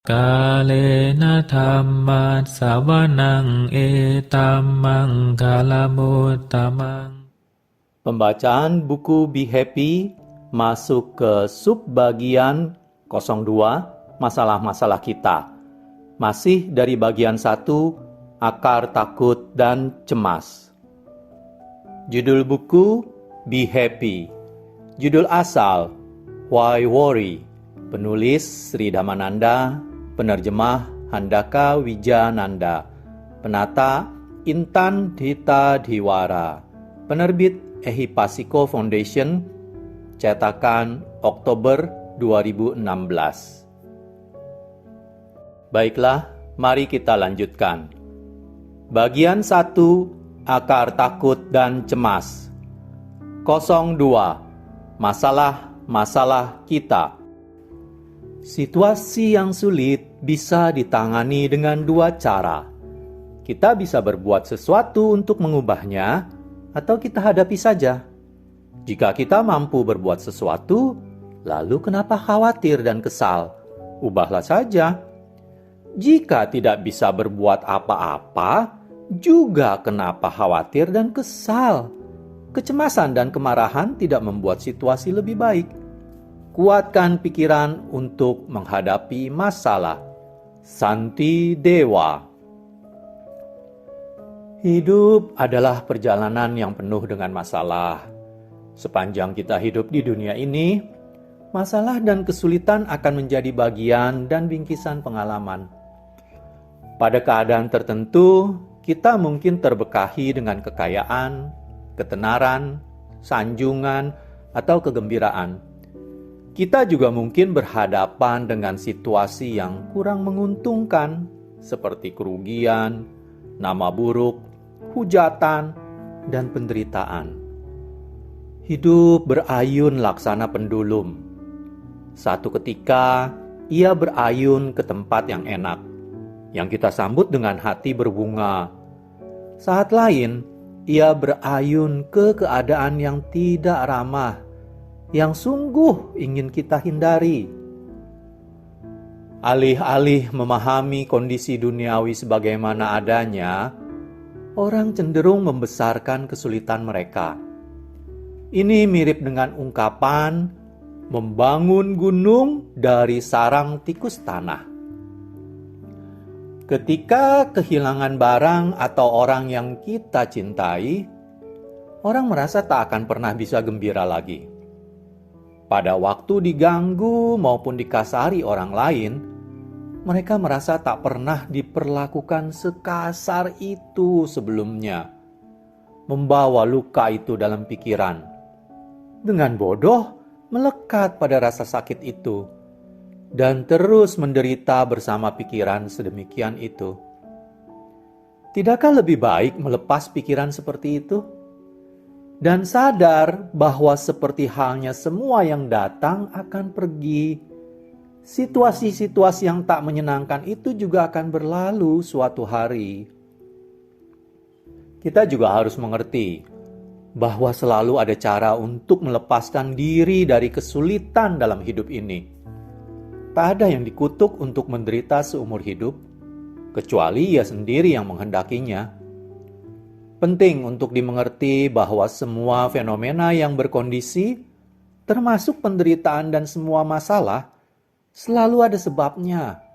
Kalena dhammat sawanang etamang kalamutamang. Pembacaan buku Be Happy masuk ke subbagian 02, masalah-masalah kita. Masih dari bagian 1, akar takut dan cemas. Judul buku Be Happy. Judul asal Why Worry. Penulis Sri Dhammananda, penerjemah Handaka Wijananda, penata Intan Dita Diwara, penerbit Ehipasiko Foundation, cetakan Oktober 2016. Baiklah, mari kita lanjutkan. Bagian 1, akar takut dan cemas. 02, masalah-masalah kita. Situasi yang sulit bisa ditangani dengan 2 cara. Kita bisa berbuat sesuatu untuk mengubahnya, atau kita hadapi saja. Jika kita mampu berbuat sesuatu, lalu kenapa khawatir dan kesal? Ubahlah saja. Jika tidak bisa berbuat apa-apa, juga kenapa khawatir dan kesal? Kecemasan dan kemarahan tidak membuat situasi lebih baik. Kuatkan pikiran untuk menghadapi masalah. Santi Dewa. Hidup adalah perjalanan yang penuh dengan masalah. Sepanjang kita hidup di dunia ini, masalah dan kesulitan akan menjadi bagian dan bingkisan pengalaman. Pada keadaan tertentu, kita mungkin terbekahi dengan kekayaan, ketenaran, sanjungan, atau kegembiraan. Kita juga mungkin berhadapan dengan situasi yang kurang menguntungkan, seperti kerugian, nama buruk, hujatan, dan penderitaan. Hidup berayun laksana pendulum. Satu ketika, ia berayun ke tempat yang enak, yang kita sambut dengan hati berbunga. Saat lain, ia berayun ke keadaan yang tidak ramah, yang sungguh ingin kita hindari. Alih-alih memahami kondisi duniawi sebagaimana adanya, orang cenderung membesarkan kesulitan mereka. Ini mirip dengan ungkapan membangun gunung dari sarang tikus tanah. Ketika kehilangan barang atau orang yang kita cintai, orang merasa tak akan pernah bisa gembira lagi. Pada waktu diganggu maupun dikasari orang lain, mereka merasa tak pernah diperlakukan sekasar itu sebelumnya. Membawa luka itu dalam pikiran. Dengan bodoh, melekat pada rasa sakit itu. Dan terus menderita bersama pikiran sedemikian itu. Tidakkah lebih baik melepas pikiran seperti itu? Dan sadar bahwa seperti halnya semua yang datang akan pergi. Situasi-situasi yang tak menyenangkan itu juga akan berlalu suatu hari. Kita juga harus mengerti bahwa selalu ada cara untuk melepaskan diri dari kesulitan dalam hidup ini. Tak ada yang dikutuk untuk menderita seumur hidup, kecuali ia sendiri yang menghendakinya. Penting untuk dimengerti bahwa semua fenomena yang berkondisi, termasuk penderitaan dan semua masalah, selalu ada sebabnya.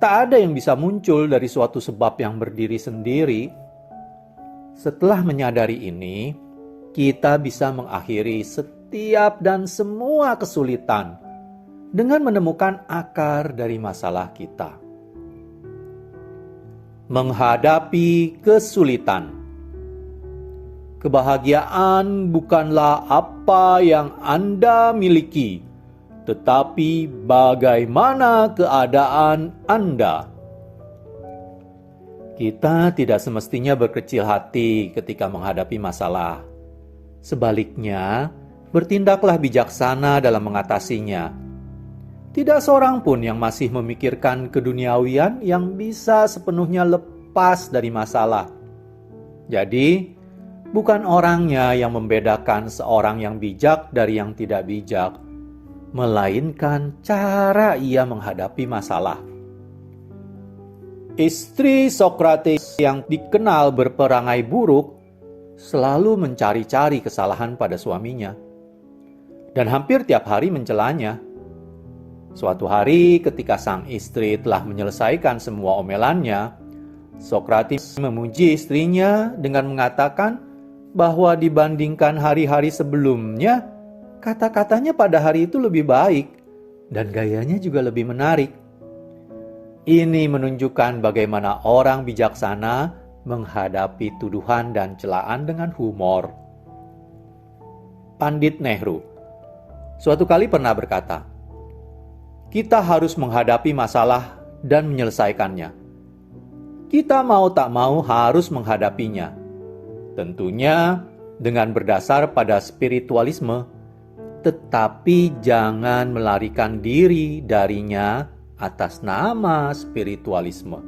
Tak ada yang bisa muncul dari suatu sebab yang berdiri sendiri. Setelah menyadari ini, kita bisa mengakhiri setiap dan semua kesulitan dengan menemukan akar dari masalah kita. Menghadapi kesulitan. Kebahagiaan bukanlah apa yang Anda miliki, tetapi bagaimana keadaan Anda. Kita tidak semestinya berkecil hati ketika menghadapi masalah. Sebaliknya, bertindaklah bijaksana dalam mengatasinya. Tidak seorang pun yang masih memikirkan keduniawian yang bisa sepenuhnya lepas dari masalah. Jadi, bukan orangnya yang membedakan seorang yang bijak dari yang tidak bijak, melainkan cara ia menghadapi masalah. Istri Sokrates yang dikenal berperangai buruk selalu mencari-cari kesalahan pada suaminya dan hampir tiap hari mencelanya. Suatu hari ketika sang istri telah menyelesaikan semua omelannya, Sokrates memuji istrinya dengan mengatakan bahwa dibandingkan hari-hari sebelumnya, kata-katanya pada hari itu lebih baik dan gayanya juga lebih menarik. Ini menunjukkan bagaimana orang bijaksana menghadapi tuduhan dan celaan dengan humor. Pandit Nehru suatu kali pernah berkata, "Kita harus menghadapi masalah dan menyelesaikannya. Kita mau tak mau harus menghadapinya. Tentunya dengan berdasar pada spiritualisme, tetapi jangan melarikan diri darinya atas nama spiritualisme."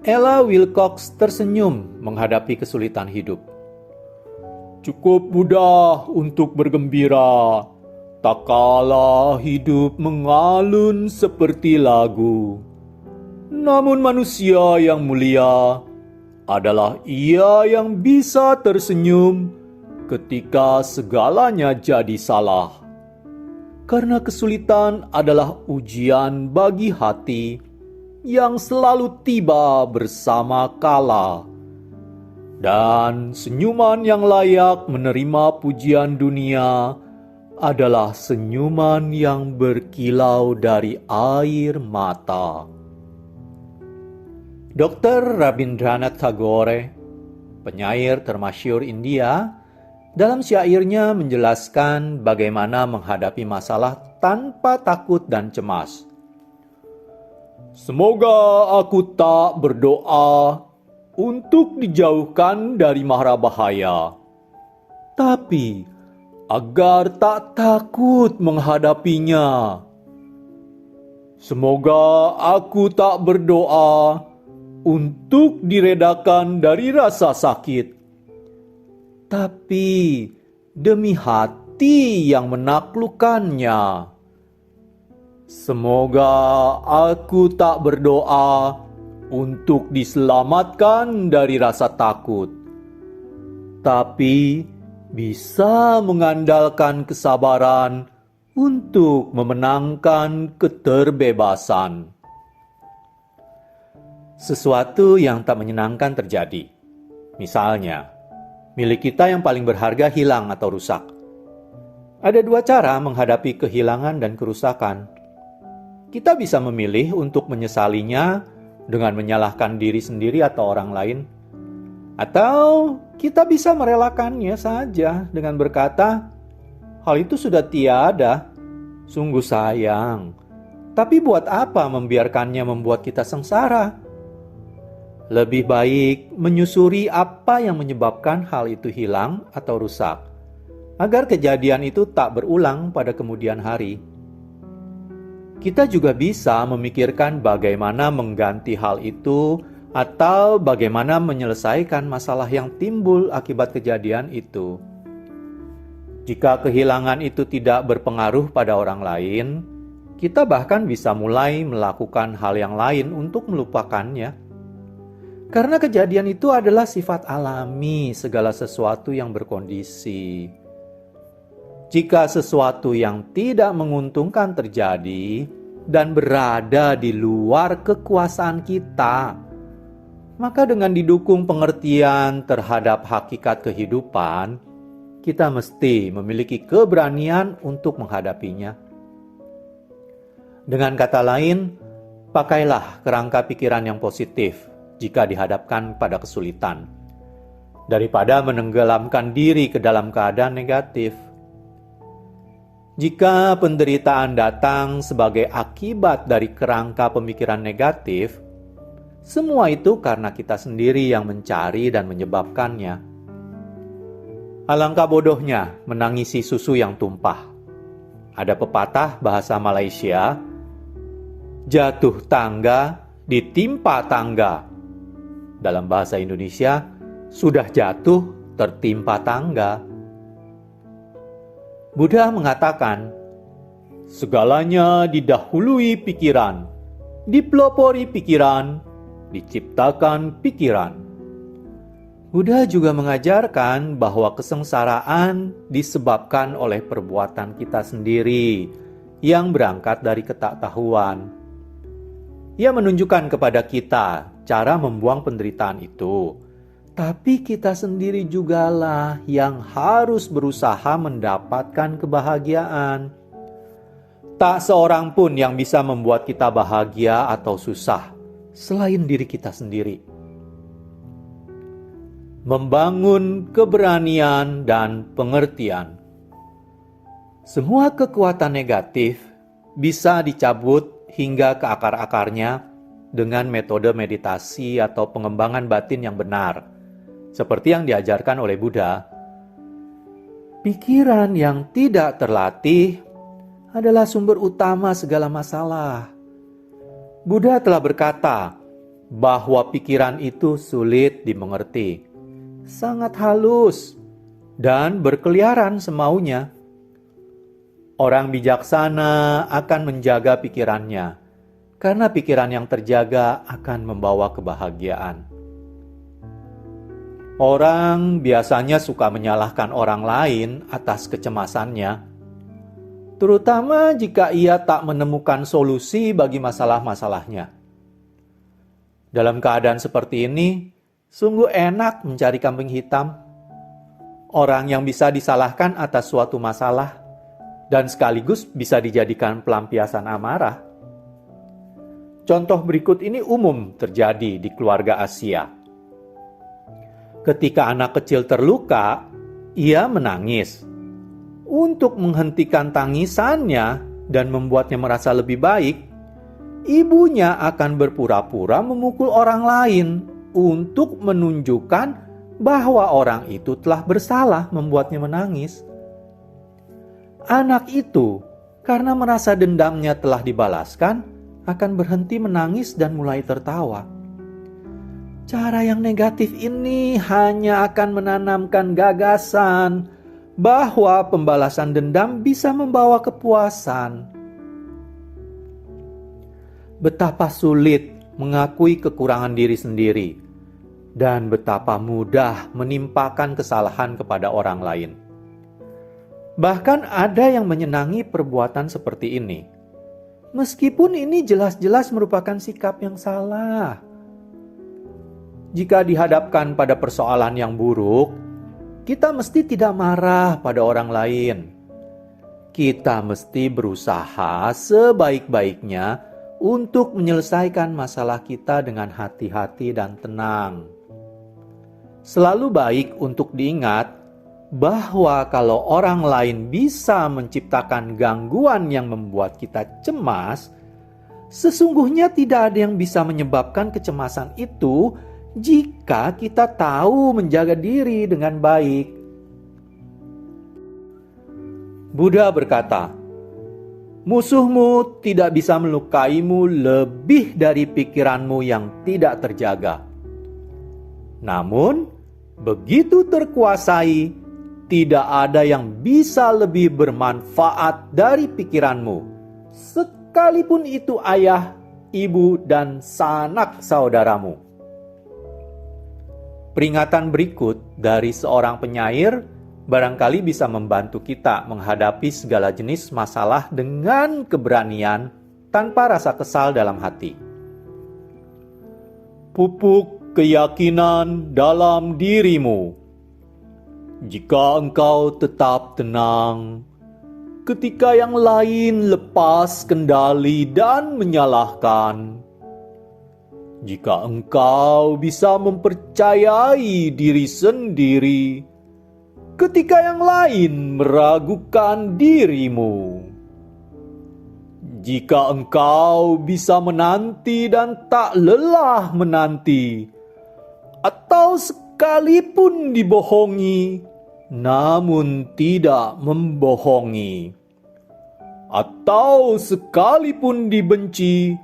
Ella Wilcox tersenyum menghadapi kesulitan hidup. "Cukup mudah untuk bergembira, tak kala hidup mengalun seperti lagu. Namun manusia yang mulia adalah ia yang bisa tersenyum ketika segalanya jadi salah. Karena kesulitan adalah ujian bagi hati yang selalu tiba bersama kala. Dan senyuman yang layak menerima pujian dunia adalah senyuman yang berkilau dari air mata." Dr. Rabindranath Tagore, penyair termasyhur India, dalam syairnya menjelaskan bagaimana menghadapi masalah tanpa takut dan cemas. "Semoga aku tak berdoa untuk dijauhkan dari mara bahaya, tapi agar tak takut menghadapinya. Semoga aku tak berdoa untuk diredakan dari rasa sakit, tapi demi hati yang menaklukkannya. Semoga aku tak berdoa untuk diselamatkan dari rasa takut, tapi bisa mengandalkan kesabaran untuk memenangkan keterbebasan." Sesuatu yang tak menyenangkan terjadi. Misalnya, milik kita yang paling berharga hilang atau rusak. Ada dua cara menghadapi kehilangan dan kerusakan. Kita bisa memilih untuk menyesalinya dengan menyalahkan diri sendiri atau orang lain. Atau kita bisa merelakannya saja dengan berkata, "Hal itu sudah tiada, sungguh sayang. Tapi buat apa membiarkannya membuat kita sengsara?" Lebih baik menyusuri apa yang menyebabkan hal itu hilang atau rusak, agar kejadian itu tak berulang pada kemudian hari. Kita juga bisa memikirkan bagaimana mengganti hal itu atau bagaimana menyelesaikan masalah yang timbul akibat kejadian itu. Jika kehilangan itu tidak berpengaruh pada orang lain, kita bahkan bisa mulai melakukan hal yang lain untuk melupakannya. Karena kejadian itu adalah sifat alami segala sesuatu yang berkondisi. Jika sesuatu yang tidak menguntungkan terjadi dan berada di luar kekuasaan kita, maka dengan didukung pengertian terhadap hakikat kehidupan, kita mesti memiliki keberanian untuk menghadapinya. Dengan kata lain, pakailah kerangka pikiran yang positif jika dihadapkan pada kesulitan, daripada menenggelamkan diri ke dalam keadaan negatif. Jika penderitaan datang sebagai akibat dari kerangka pemikiran negatif, semua itu karena kita sendiri yang mencari dan menyebabkannya. Alangkah bodohnya menangisi susu yang tumpah. Ada pepatah bahasa Malaysia, "Jatuh tangga ditimpa tangga." Dalam bahasa Indonesia, sudah jatuh tertimpa tangga. Buddha mengatakan, segalanya didahului pikiran, Dipelopori pikiran, diciptakan pikiran. Buddha juga mengajarkan bahwa kesengsaraan disebabkan oleh perbuatan kita sendiri yang berangkat dari ketidaktahuan. Ia menunjukkan kepada kita cara membuang penderitaan itu, tapi kita sendiri jugalah yang harus berusaha mendapatkan kebahagiaan. Tak seorang pun yang bisa membuat kita bahagia atau susah selain diri kita sendiri. Membangun keberanian dan pengertian. Semua kekuatan negatif bisa dicabut hingga ke akar-akarnya dengan metode meditasi atau pengembangan batin yang benar, seperti yang diajarkan oleh Buddha. Pikiran yang tidak terlatih adalah sumber utama segala masalah. Buddha telah berkata bahwa pikiran itu sulit dimengerti, sangat halus, dan berkeliaran semaunya. Orang bijaksana akan menjaga pikirannya, karena pikiran yang terjaga akan membawa kebahagiaan. Orang biasanya suka menyalahkan orang lain atas kecemasannya, terutama jika ia tak menemukan solusi bagi masalah-masalahnya. Dalam keadaan seperti ini, sungguh enak mencari kambing hitam. Orang yang bisa disalahkan atas suatu masalah dan sekaligus bisa dijadikan pelampiasan amarah. Contoh berikut ini umum terjadi di keluarga Asia. Ketika anak kecil terluka, ia menangis. Untuk menghentikan tangisannya dan membuatnya merasa lebih baik, ibunya akan berpura-pura memukul orang lain untuk menunjukkan bahwa orang itu telah bersalah membuatnya menangis. Anak itu, karena merasa dendamnya telah dibalaskan, akan berhenti menangis dan mulai tertawa. Cara yang negatif ini hanya akan menanamkan gagasan bahwa pembalasan dendam bisa membawa kepuasan. Betapa sulit mengakui kekurangan diri sendiri, dan betapa mudah menimpakan kesalahan kepada orang lain. Bahkan ada yang menyenangi perbuatan seperti ini, meskipun ini jelas-jelas merupakan sikap yang salah. Jika dihadapkan pada persoalan yang buruk, kita mesti tidak marah pada orang lain. Kita mesti berusaha sebaik-baiknya untuk menyelesaikan masalah kita dengan hati-hati dan tenang. Selalu baik untuk diingat bahwa kalau orang lain bisa menciptakan gangguan yang membuat kita cemas, sesungguhnya tidak ada yang bisa menyebabkan kecemasan itu jika kita tahu menjaga diri dengan baik. Buddha berkata, musuhmu tidak bisa melukaimu lebih dari pikiranmu yang tidak terjaga. Namun, begitu terkuasai, tidak ada yang bisa lebih bermanfaat dari pikiranmu, sekalipun itu ayah, ibu, dan sanak saudaramu. Peringatan berikut dari seorang penyair barangkali bisa membantu kita menghadapi segala jenis masalah dengan keberanian tanpa rasa kesal dalam hati. Pupuk keyakinan dalam dirimu. Jika engkau tetap tenang, ketika yang lain lepas kendali dan menyalahkan, jika engkau bisa mempercayai diri sendiri, ketika yang lain meragukan dirimu, jika engkau bisa menanti dan tak lelah menanti, atau sekalipun dibohongi, namun tidak membohongi, atau sekalipun dibenci,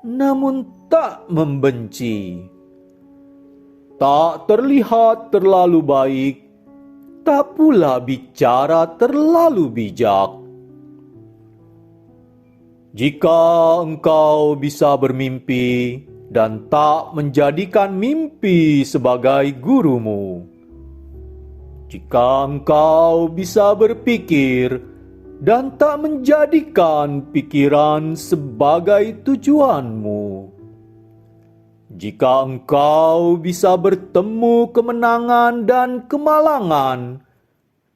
namun tak membenci, tak terlihat terlalu baik, tak pula bicara terlalu bijak. Jika engkau bisa bermimpi dan tak menjadikan mimpi sebagai gurumu, jika engkau bisa berpikir dan tak menjadikan pikiran sebagai tujuanmu, jika engkau bisa bertemu kemenangan dan kemalangan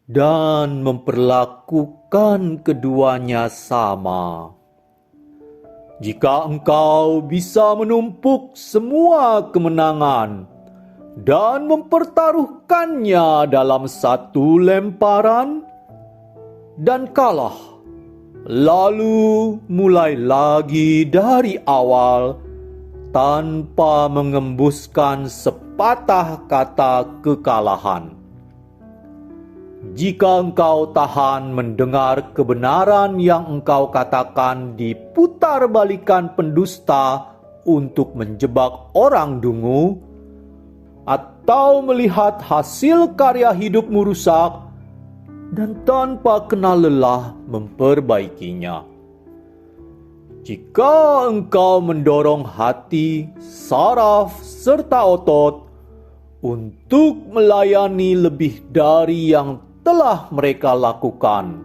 dan memperlakukan keduanya sama, jika engkau bisa menumpuk semua kemenangan dan mempertaruhkannya dalam satu lemparan dan kalah, lalu mulai lagi dari awal tanpa mengembuskan sepatah kata kekalahan. Jika engkau tahan mendengar kebenaran yang engkau katakan diputarbalikan pendusta untuk menjebak orang dungu, atau melihat hasil karya hidupmu rusak dan tanpa kenal lelah memperbaikinya, jika engkau mendorong hati, saraf, serta otot untuk melayani lebih dari yang telah mereka lakukan,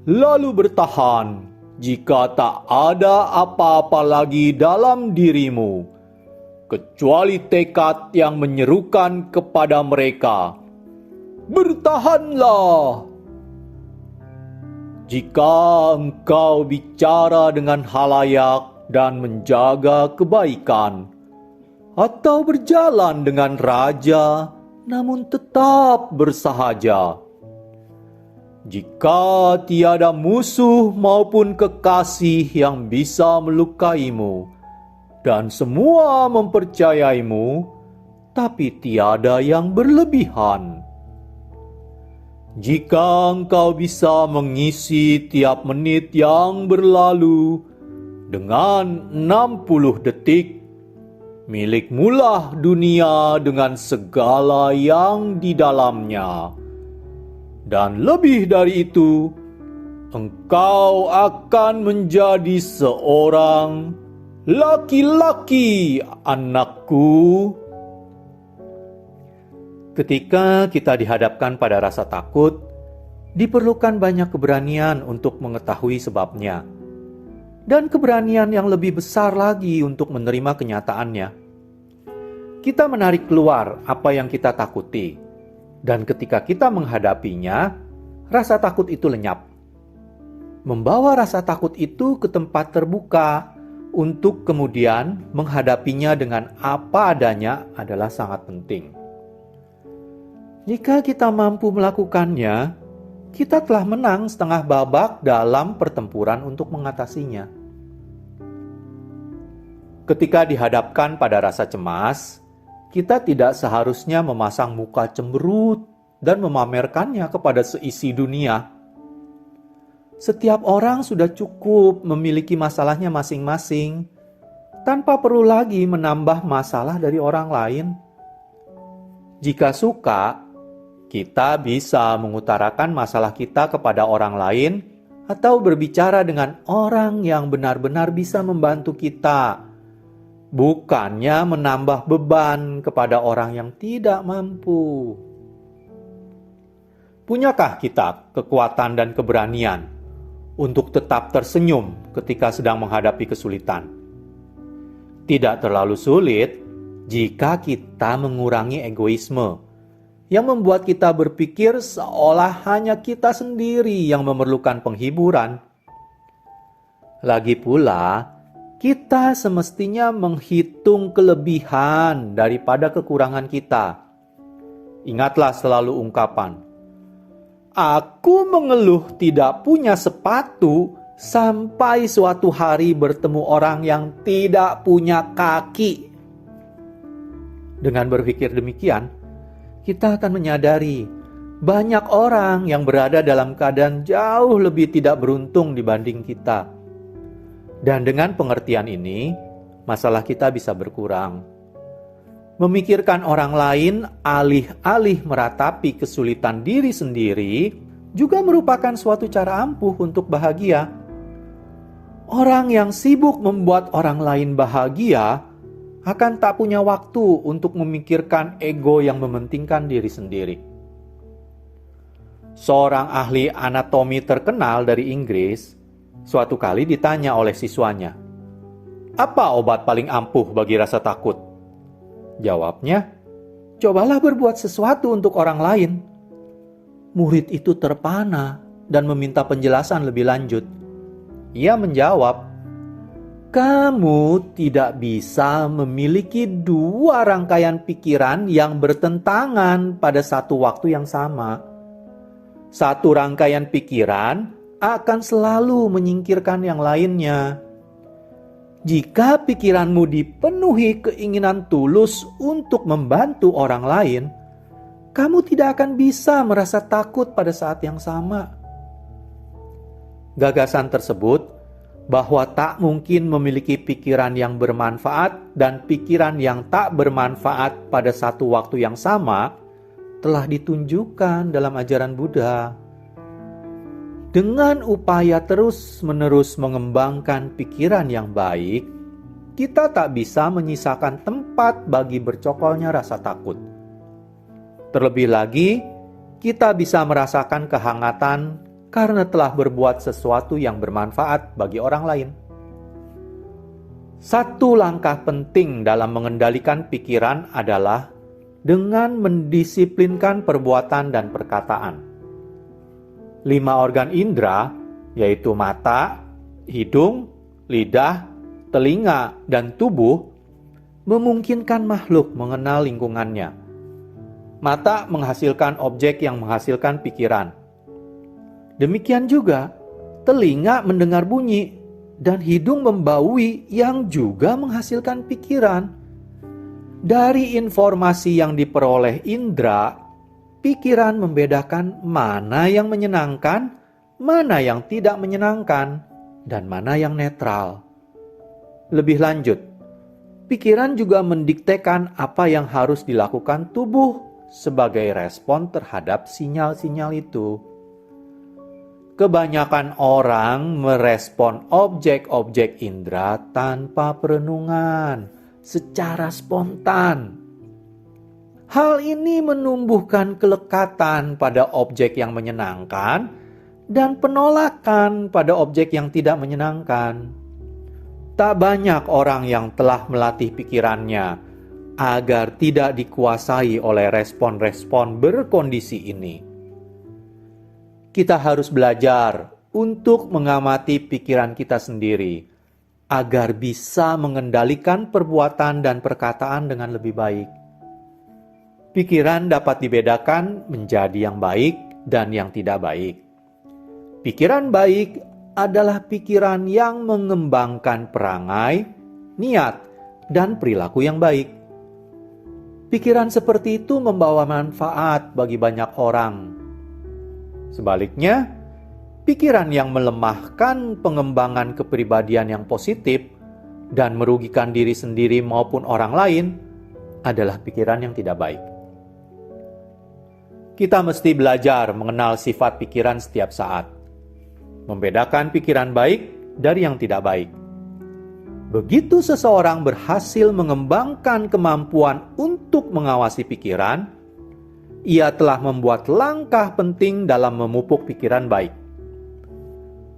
lalu bertahan jika tak ada apa-apa lagi dalam dirimu kecuali tekad yang menyerukan kepada mereka, bertahanlah. Jika engkau bicara dengan halayak dan menjaga kebaikan, atau berjalan dengan raja namun tetap bersahaja, jika tiada musuh maupun kekasih yang bisa melukaimu, dan semua mempercayaimu, tapi tiada yang berlebihan, jika engkau bisa mengisi tiap menit yang berlalu dengan 60 detik, milikmulah dunia dengan segala yang di dalamnya. Dan lebih dari itu, engkau akan menjadi seorang laki-laki, anakku. Ketika kita dihadapkan pada rasa takut, diperlukan banyak keberanian untuk mengetahui sebabnya, dan keberanian yang lebih besar lagi untuk menerima kenyataannya. Kita menarik keluar apa yang kita takuti, dan ketika kita menghadapinya, rasa takut itu lenyap. Membawa rasa takut itu ke tempat terbuka untuk kemudian menghadapinya dengan apa adanya adalah sangat penting. Jika kita mampu melakukannya, kita telah menang setengah babak dalam pertempuran untuk mengatasinya. Ketika dihadapkan pada rasa cemas, kita tidak seharusnya memasang muka cemberut dan memamerkannya kepada seisi dunia. Setiap orang sudah cukup memiliki masalahnya masing-masing, tanpa perlu lagi menambah masalah dari orang lain. Jika suka, kita bisa mengutarakan masalah kita kepada orang lain atau berbicara dengan orang yang benar-benar bisa membantu kita, bukannya menambah beban kepada orang yang tidak mampu. Punyakah kita kekuatan dan keberanian untuk tetap tersenyum ketika sedang menghadapi kesulitan? Tidak terlalu sulit jika kita mengurangi egoisme yang membuat kita berpikir seolah hanya kita sendiri yang memerlukan penghiburan. Lagi pula, kita semestinya menghitung kelebihan daripada kekurangan kita. Ingatlah selalu ungkapan, "Aku mengeluh tidak punya sepatu sampai suatu hari bertemu orang yang tidak punya kaki." Dengan berpikir demikian, kita akan menyadari banyak orang yang berada dalam keadaan jauh lebih tidak beruntung dibanding kita. Dan dengan pengertian ini, masalah kita bisa berkurang. Memikirkan orang lain alih-alih meratapi kesulitan diri sendiri juga merupakan suatu cara ampuh untuk bahagia. Orang yang sibuk membuat orang lain bahagia akan tak punya waktu untuk memikirkan ego yang mementingkan diri sendiri. Seorang ahli anatomi terkenal dari Inggris suatu kali ditanya oleh siswanya, "Apa obat paling ampuh bagi rasa takut?" Jawabnya, "Cobalah berbuat sesuatu untuk orang lain." Murid itu terpana dan meminta penjelasan lebih lanjut. Ia menjawab, "Kamu tidak bisa memiliki dua rangkaian pikiran yang bertentangan pada satu waktu yang sama. Satu rangkaian pikiran akan selalu menyingkirkan yang lainnya. Jika pikiranmu dipenuhi keinginan tulus untuk membantu orang lain, kamu tidak akan bisa merasa takut pada saat yang sama." Gagasan tersebut bahwa tak mungkin memiliki pikiran yang bermanfaat dan pikiran yang tak bermanfaat pada satu waktu yang sama telah ditunjukkan dalam ajaran Buddha. Dengan upaya terus-menerus mengembangkan pikiran yang baik, kita tak bisa menyisakan tempat bagi bercokolnya rasa takut. Terlebih lagi, kita bisa merasakan kehangatan karena telah berbuat sesuatu yang bermanfaat bagi orang lain. Satu langkah penting dalam mengendalikan pikiran adalah dengan mendisiplinkan perbuatan dan perkataan. 5 organ indera, yaitu mata, hidung, lidah, telinga, dan tubuh, memungkinkan makhluk mengenal lingkungannya. Mata menghasilkan objek yang menghasilkan pikiran. Demikian juga, telinga mendengar bunyi, dan hidung membaui yang juga menghasilkan pikiran. Dari informasi yang diperoleh indera, pikiran membedakan mana yang menyenangkan, mana yang tidak menyenangkan, dan mana yang netral. Lebih lanjut, pikiran juga mendiktekan apa yang harus dilakukan tubuh sebagai respon terhadap sinyal-sinyal itu. Kebanyakan orang merespon objek-objek indera tanpa perenungan, secara spontan. Hal ini menumbuhkan kelekatan pada objek yang menyenangkan dan penolakan pada objek yang tidak menyenangkan. Tak banyak orang yang telah melatih pikirannya agar tidak dikuasai oleh respon-respon berkondisi ini. Kita harus belajar untuk mengamati pikiran kita sendiri agar bisa mengendalikan perbuatan dan perkataan dengan lebih baik. Pikiran dapat dibedakan menjadi yang baik dan yang tidak baik. Pikiran baik adalah pikiran yang mengembangkan perangai, niat, dan perilaku yang baik. Pikiran seperti itu membawa manfaat bagi banyak orang. Sebaliknya, pikiran yang melemahkan pengembangan kepribadian yang positif dan merugikan diri sendiri maupun orang lain adalah pikiran yang tidak baik. Kita mesti belajar mengenal sifat pikiran setiap saat, membedakan pikiran baik dari yang tidak baik. Begitu seseorang berhasil mengembangkan kemampuan untuk mengawasi pikiran, ia telah membuat langkah penting dalam memupuk pikiran baik.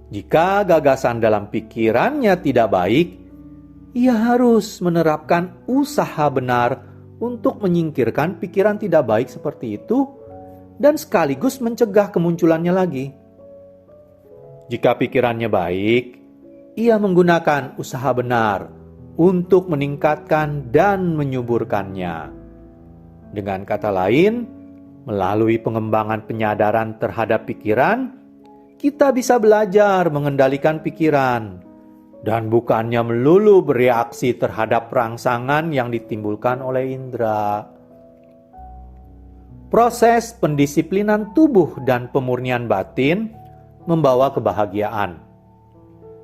Jika gagasan dalam pikirannya tidak baik, ia harus menerapkan usaha benar untuk menyingkirkan pikiran tidak baik seperti itu dan sekaligus mencegah kemunculannya lagi. Jika pikirannya baik, ia menggunakan usaha benar untuk meningkatkan dan menyuburkannya. Dengan kata lain, melalui pengembangan penyadaran terhadap pikiran, kita bisa belajar mengendalikan pikiran dan bukannya melulu bereaksi terhadap rangsangan yang ditimbulkan oleh indera. Proses pendisiplinan tubuh dan pemurnian batin membawa kebahagiaan.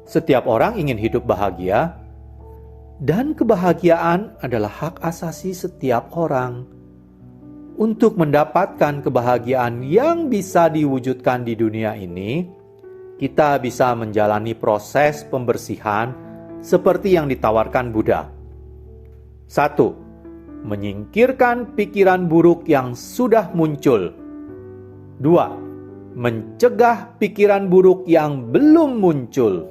Setiap orang ingin hidup bahagia, dan kebahagiaan adalah hak asasi setiap orang. Untuk mendapatkan kebahagiaan yang bisa diwujudkan di dunia ini, kita bisa menjalani proses pembersihan seperti yang ditawarkan Buddha. 1. Menyingkirkan pikiran buruk yang sudah muncul. 2. Mencegah pikiran buruk yang belum muncul.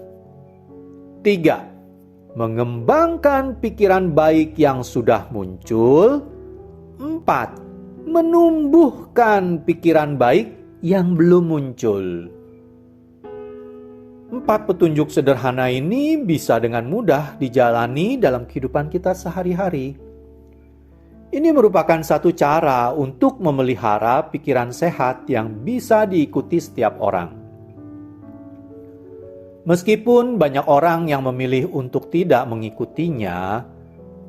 3. Mengembangkan pikiran baik yang sudah muncul. 4. Menumbuhkan pikiran baik yang belum muncul. 4 petunjuk sederhana ini bisa dengan mudah dijalani dalam kehidupan kita sehari-hari. Ini merupakan satu cara untuk memelihara pikiran sehat yang bisa diikuti setiap orang. Meskipun banyak orang yang memilih untuk tidak mengikutinya,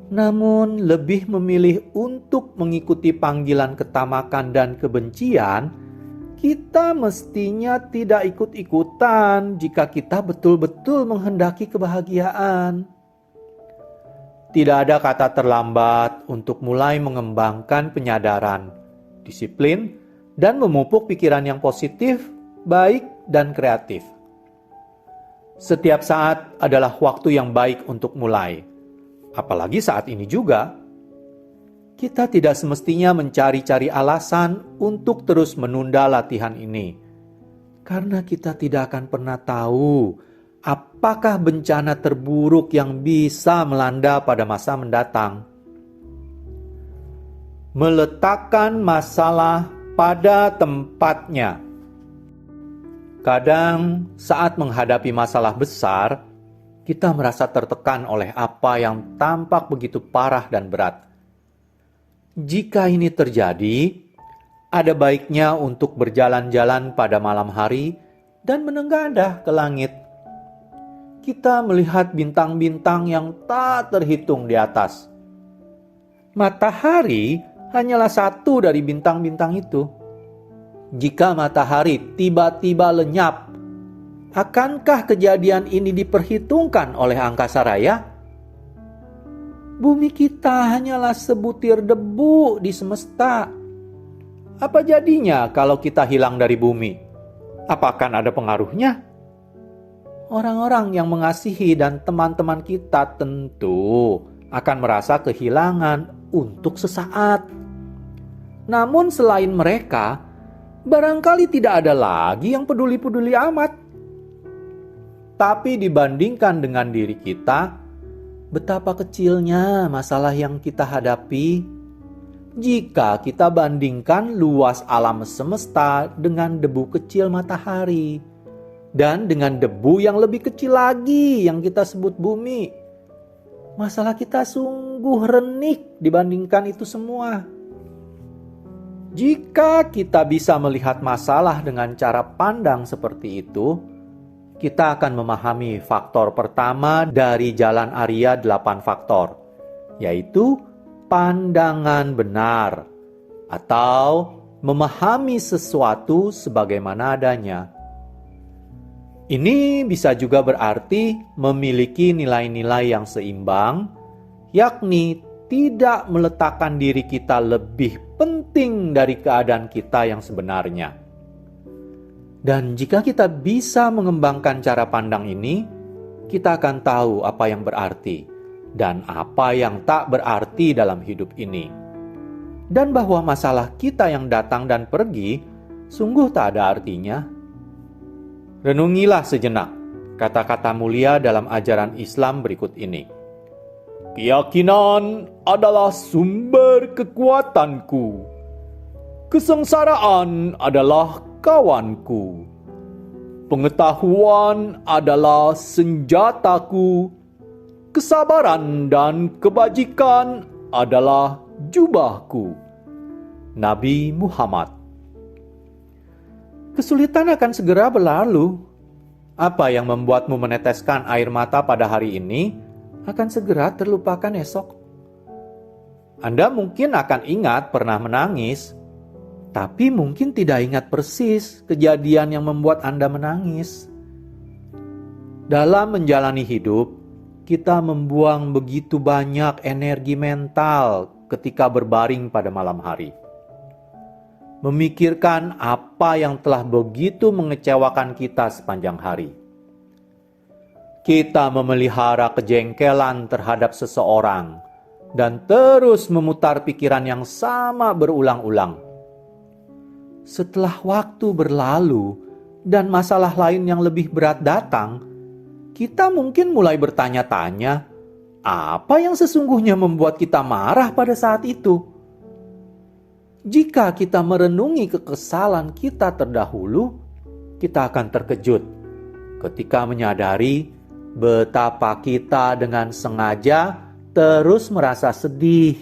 namun lebih memilih untuk mengikuti panggilan ketamakan dan kebencian, kita mestinya tidak ikut-ikutan jika kita betul-betul menghendaki kebahagiaan. Tidak ada kata terlambat untuk mulai mengembangkan penyadaran, disiplin, dan memupuk pikiran yang positif, baik, dan kreatif. Setiap saat adalah waktu yang baik untuk mulai. Apalagi saat ini juga. Kita tidak semestinya mencari-cari alasan untuk terus menunda latihan ini. Karena kita tidak akan pernah tahu apakah bencana terburuk yang bisa melanda pada masa mendatang. Meletakkan masalah pada tempatnya. Kadang saat menghadapi masalah besar, kita merasa tertekan oleh apa yang tampak begitu parah dan berat. Jika ini terjadi, ada baiknya untuk berjalan-jalan pada malam hari dan menengadah ke langit. Kita melihat bintang-bintang yang tak terhitung di atas. Matahari hanyalah satu dari bintang-bintang itu. Jika matahari tiba-tiba lenyap, akankah kejadian ini diperhitungkan oleh angkasa raya? Bumi kita hanyalah sebutir debu di semesta. Apa jadinya kalau kita hilang dari bumi? Apakah ada pengaruhnya? Orang-orang yang mengasihi dan teman-teman kita tentu akan merasa kehilangan untuk sesaat. Namun selain mereka, barangkali tidak ada lagi yang peduli-peduli amat. Tapi dibandingkan dengan diri kita, betapa kecilnya masalah yang kita hadapi jika kita bandingkan luas alam semesta dengan debu kecil matahari dan dengan debu yang lebih kecil lagi yang kita sebut bumi. Masalah kita sungguh renik dibandingkan itu semua. Jika kita bisa melihat masalah dengan cara pandang seperti itu, kita akan memahami faktor pertama dari Jalan Arya 8 faktor, yaitu pandangan benar atau memahami sesuatu sebagaimana adanya. Ini bisa juga berarti memiliki nilai-nilai yang seimbang, yakni tidak meletakkan diri kita lebih penting dari keadaan kita yang sebenarnya. Dan jika kita bisa mengembangkan cara pandang ini, kita akan tahu apa yang berarti dan apa yang tak berarti dalam hidup ini. Dan bahwa masalah kita yang datang dan pergi sungguh tak ada artinya. Renungilah sejenak kata-kata mulia dalam ajaran Islam berikut ini. Keyakinan adalah sumber kekuatanku. Kesengsaraan adalah kawanku. Pengetahuan adalah senjataku. Kesabaran dan kebajikan adalah jubahku. Nabi Muhammad. Kesulitan akan segera berlalu. Apa yang membuatmu meneteskan air mata pada hari ini akan segera terlupakan esok. Anda mungkin akan ingat pernah menangis, tapi mungkin tidak ingat persis kejadian yang membuat Anda menangis. Dalam menjalani hidup, kita membuang begitu banyak energi mental ketika berbaring pada malam hari. memikirkan apa yang telah begitu mengecewakan kita sepanjang hari. Kita memelihara kejengkelan terhadap seseorang dan terus memutar pikiran yang sama berulang-ulang. Setelah waktu berlalu dan masalah lain yang lebih berat datang, kita mungkin mulai bertanya-tanya, apa yang sesungguhnya membuat kita marah pada saat itu? Jika kita merenungi kekesalan kita terdahulu, kita akan terkejut ketika menyadari betapa kita dengan sengaja terus merasa sedih,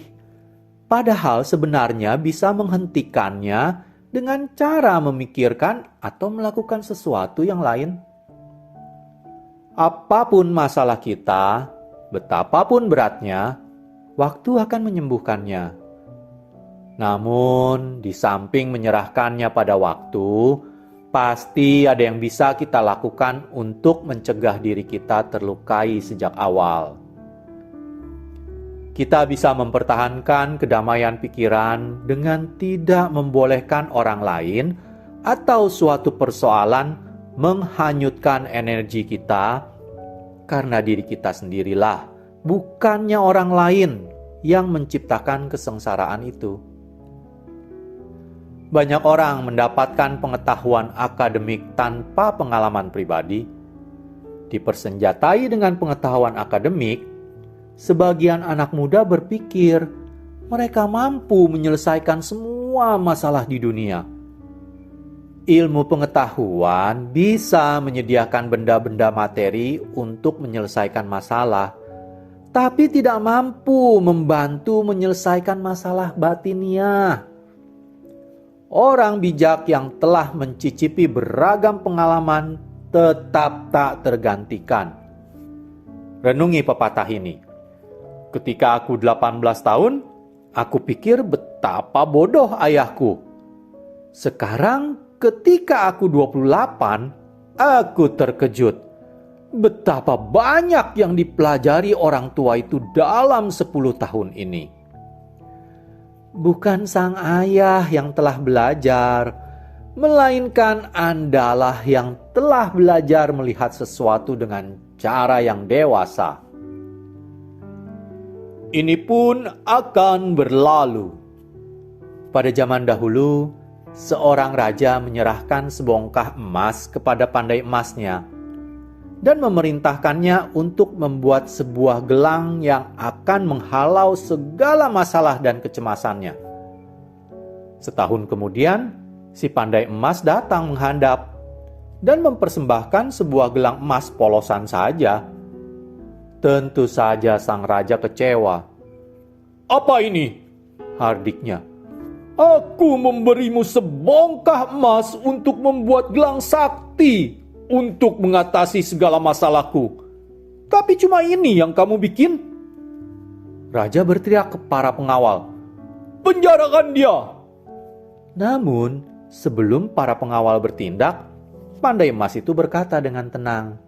padahal sebenarnya bisa menghentikannya dengan cara memikirkan atau melakukan sesuatu yang lain. Apapun masalah kita, betapapun beratnya, waktu akan menyembuhkannya. Namun, di samping menyerahkannya pada waktu, pasti ada yang bisa kita lakukan untuk mencegah diri kita terlukai sejak awal. Kita bisa mempertahankan kedamaian pikiran dengan tidak membolehkan orang lain atau suatu persoalan menghanyutkan energi kita, karena diri kita sendirilah, bukannya orang lain yang menciptakan kesengsaraan itu. Banyak orang mendapatkan pengetahuan akademik tanpa pengalaman pribadi. Dipersenjatai dengan pengetahuan akademik, sebagian anak muda berpikir mereka mampu menyelesaikan semua masalah di dunia. Ilmu pengetahuan bisa menyediakan benda-benda materi untuk menyelesaikan masalah, tapi tidak mampu membantu menyelesaikan masalah batiniah. Orang bijak yang telah mencicipi beragam pengalaman tetap tak tergantikan. Renungi pepatah ini. Ketika aku 18 tahun, aku pikir betapa bodoh ayahku. Sekarang ketika aku 28, aku terkejut. Betapa banyak yang dipelajari orang tua itu dalam 10 tahun ini. Bukan sang ayah yang telah belajar, melainkan Andalah yang telah belajar melihat sesuatu dengan cara yang dewasa. Ini pun akan berlalu. Pada zaman dahulu, seorang raja menyerahkan sebongkah emas kepada pandai emasnya dan memerintahkannya untuk membuat sebuah gelang yang akan menghalau segala masalah dan kecemasannya. Setahun kemudian, si pandai emas datang menghadap dan mempersembahkan sebuah gelang emas polosan saja. Tentu saja sang raja kecewa. "Apa ini?" hardiknya. "Aku memberimu sebongkah emas untuk membuat gelang sakti untuk mengatasi segala masalahku. Tapi cuma ini yang kamu bikin?" Raja berteriak ke para pengawal, "Penjarakan dia!" Namun, sebelum para pengawal bertindak, pandai emas itu berkata dengan tenang,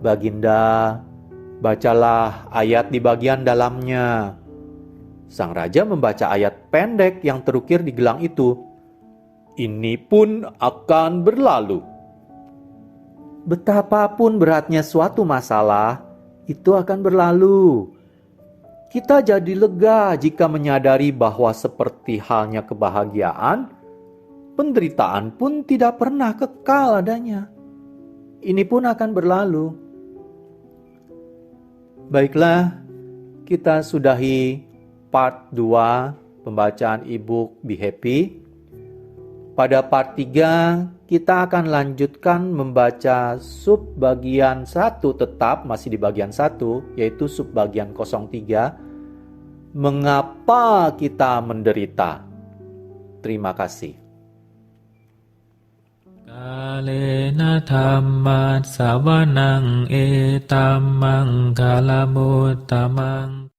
"Baginda, bacalah ayat di bagian dalamnya." Sang raja membaca ayat pendek yang terukir di gelang itu. "Ini pun akan berlalu." Betapapun beratnya suatu masalah, itu akan berlalu. Kita jadi lega jika menyadari bahwa seperti halnya kebahagiaan, penderitaan pun tidak pernah kekal adanya. Ini pun akan berlalu. Baiklah, kita sudahi part 2 pembacaan e-book Be Happy. Pada part 3, kita akan lanjutkan membaca sub bagian 1, tetap masih di bagian 1, yaitu sub bagian 03, Mengapa kita menderita. Terima kasih. Kalena dhammat savanang etammang kalamutamang